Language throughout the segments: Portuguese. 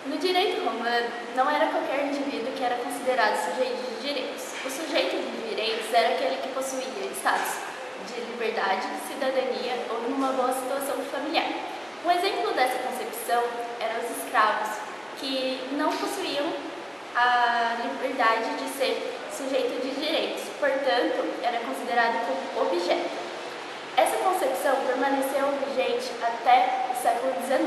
No direito romano, não era qualquer indivíduo que era considerado sujeito de direitos. O sujeito de direitos era aquele que possuía status de liberdade, cidadania ou numa boa situação familiar. Um exemplo dessa concepção eram os escravos, que não possuíam a liberdade de ser sujeito de direitos, portanto, era considerado como objeto. Essa concepção permaneceu vigente até o século XIX.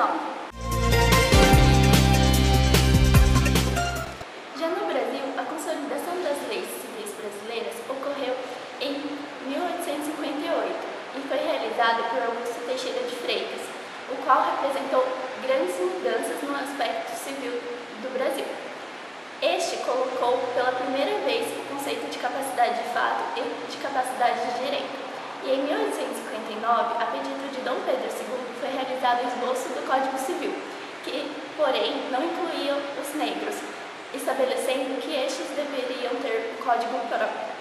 Já no Brasil, a consolidação das leis civis brasileiras ocorreu em 1858 e foi realizada por Augusto Teixeira de Freitas, o qual representou grandes mudanças no aspecto civil do Brasil. Este colocou pela primeira vez o conceito de capacidade de fato e de capacidade de direito. E em 1859, a pedido de Dom Pedro II, foi realizado o esboço do Código Civil, que, porém, não incluía os negros, estabelecendo que estes deveriam ter um código próprio.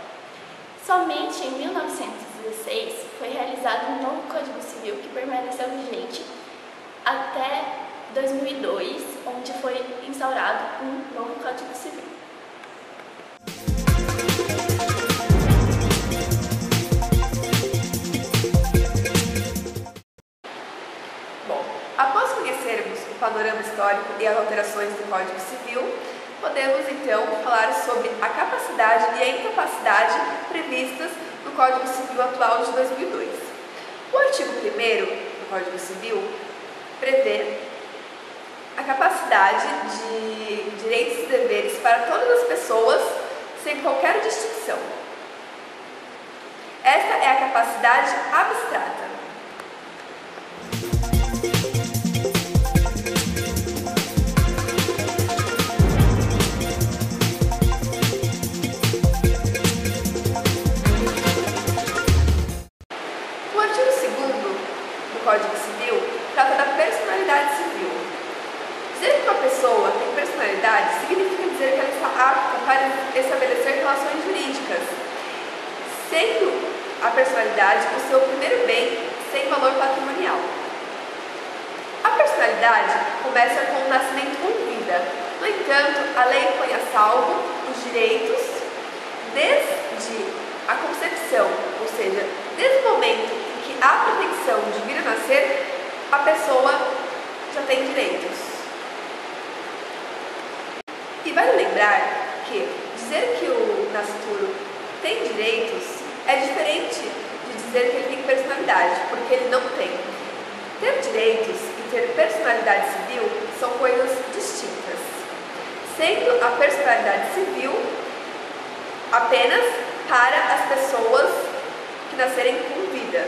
Somente em 1916 foi realizado um novo Código Civil que permaneceu vigente até 2002, onde foi instaurado um novo Código Civil. Bom, após conhecermos o panorama histórico e as alterações do Código Civil, podemos então falar sobre a capacidade e a incapacidade previstas no Código Civil atual de 2002. O artigo 1º do Código Civil prevê a capacidade de direitos e deveres para todas as pessoas, sem qualquer distinção. Esta é a capacidade abstrata. O artigo 2º do Código Civil trata da personalidade civil. Dizer que uma pessoa tem personalidade significa dizer que ela está apta para estabelecer relações jurídicas, sendo a personalidade o seu primeiro bem sem valor patrimonial. A personalidade começa com o nascimento com vida. No entanto, a lei põe a salvo os direitos desde a concepção, ou seja, desde o momento em que há pretensão de vir a nascer, a pessoa já tem direitos. E vale lembrar que dizer que o nascituro tem direitos é diferente de dizer que ele tem personalidade, porque ele não tem. Ter direitos e ter personalidade civil são coisas distintas, sendo a personalidade civil apenas para as pessoas que nascerem com vida.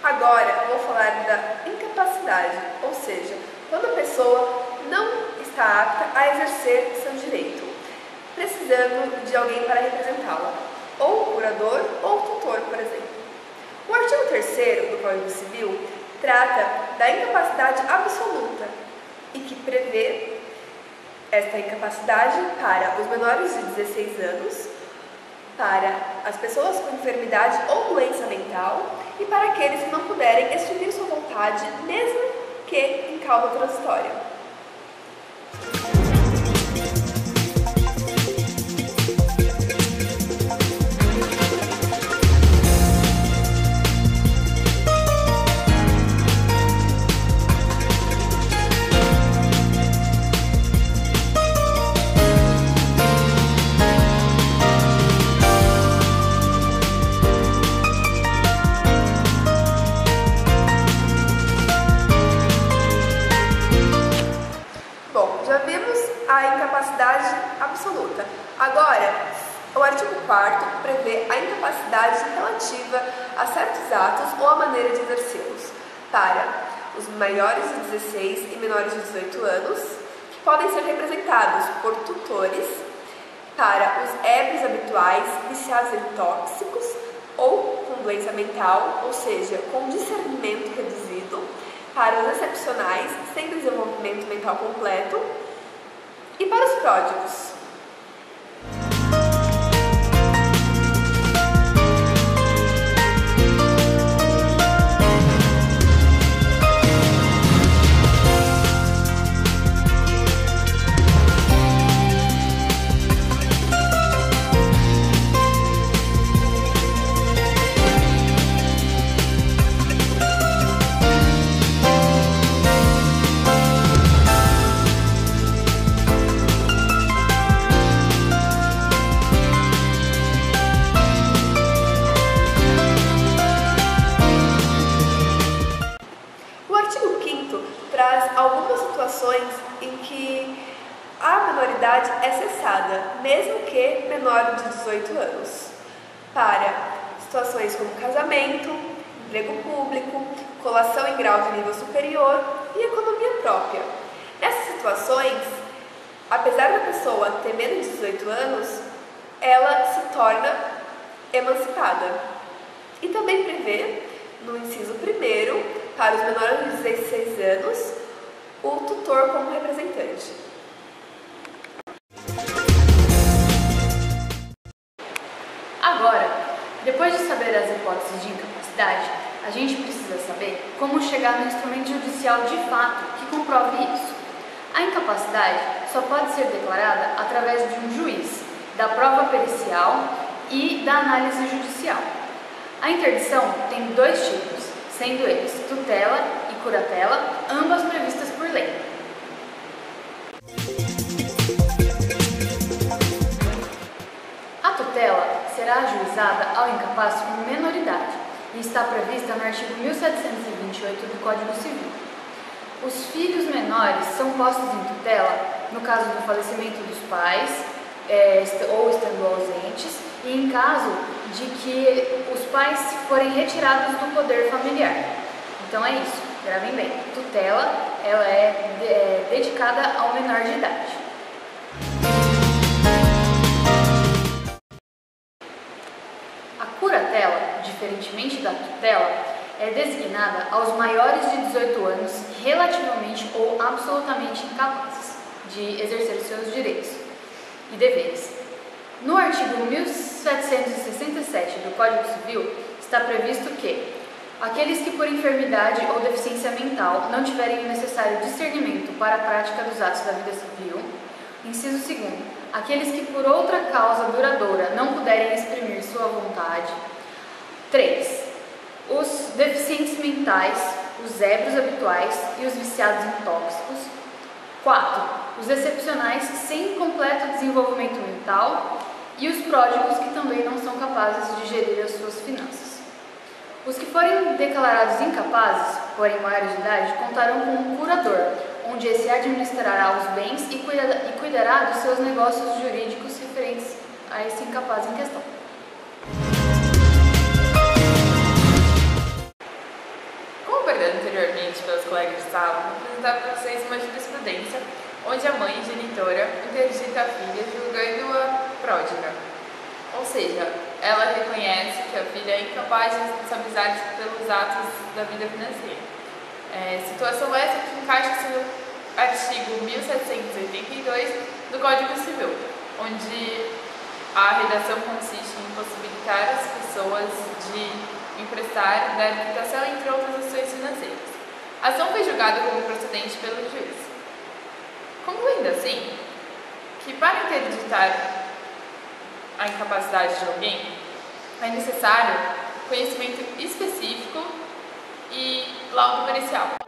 Agora vou falar da incapacidade, ou seja, quando a pessoa não está apta a exercer seu direito, precisando de alguém para representá-la, ou curador ou tutor, por exemplo. O artigo 3º do Código Civil trata da incapacidade absoluta e que prevê esta incapacidade para os menores de 16 anos, para as pessoas com enfermidade ou doença mental e para aqueles que não puderem extinguir sua vontade, mesmo que em causa transitória. A incapacidade absoluta. Agora, o artigo 4º prevê a incapacidade relativa a certos atos ou a maneira de exercê-los para os maiores de 16 e menores de 18 anos, que podem ser representados por tutores para os ébrios habituais, viciados em tóxicos ou com doença mental, ou seja, com discernimento reduzido, para os excepcionais, sem desenvolvimento mental completo, e para os pródigos. Traz algumas situações em que a menoridade é cessada, mesmo que menor de 18 anos, para situações como casamento, emprego público, colação em grau de nível superior e economia própria. Nessas situações, apesar da pessoa ter menos de 18 anos, ela se torna emancipada. E também prevê, no inciso 1º, para os menores de 16 anos, o tutor como representante. Agora, depois de saber as hipóteses de incapacidade, a gente precisa saber como chegar no instrumento judicial de fato que comprove isso. A incapacidade só pode ser declarada através de um juiz, da prova pericial e da análise judicial. A interdição tem 2 tipos, sendo eles tutela e curatela, ambas previstas por lei. A tutela será ajuizada ao incapaz com menoridade e está prevista no artigo 1728 do Código Civil. Os filhos menores são postos em tutela no caso do falecimento dos pais ou estando ausentes e em caso de que os pais forem retirados do poder familiar. Então é isso, gravem bem. Tutela, ela é dedicada ao menor de idade. A curatela, diferentemente da tutela, é designada aos maiores de 18 anos relativamente ou absolutamente incapazes de exercer seus direitos e deveres. No artigo 1767 do Código Civil está previsto que aqueles que por enfermidade ou deficiência mental não tiverem o necessário discernimento para a prática dos atos da vida civil. Inciso 2º, aqueles que por outra causa duradoura não puderem exprimir sua vontade. 3. Os deficientes mentais, os ébrios habituais e os viciados em tóxicos. 4. Os excepcionais sem completo desenvolvimento mental e os pródigos que também não são capazes de gerir as suas finanças. Os que forem declarados incapazes, porém maiores de idade, contarão com um curador, onde esse administrará os bens e cuidará dos seus negócios jurídicos referentes a esse incapaz em questão. Como abordado anteriormente pelos colegas de sala, vou apresentar para vocês uma jurisprudência onde a mãe genitora interdita a filha julgando-a pródiga. Ou seja, ela reconhece que a filha é incapaz de responsabilizar-se pelos atos da vida financeira. Situação essa que encaixa-se no artigo 1782 do Código Civil, onde a redação consiste em possibilitar as pessoas de emprestar, dar quitação, entre outras ações financeiras. A ação foi julgada como procedente pelo juiz. Concluindo assim, que para interditar a incapacidade de alguém, é necessário conhecimento específico e laudo pericial.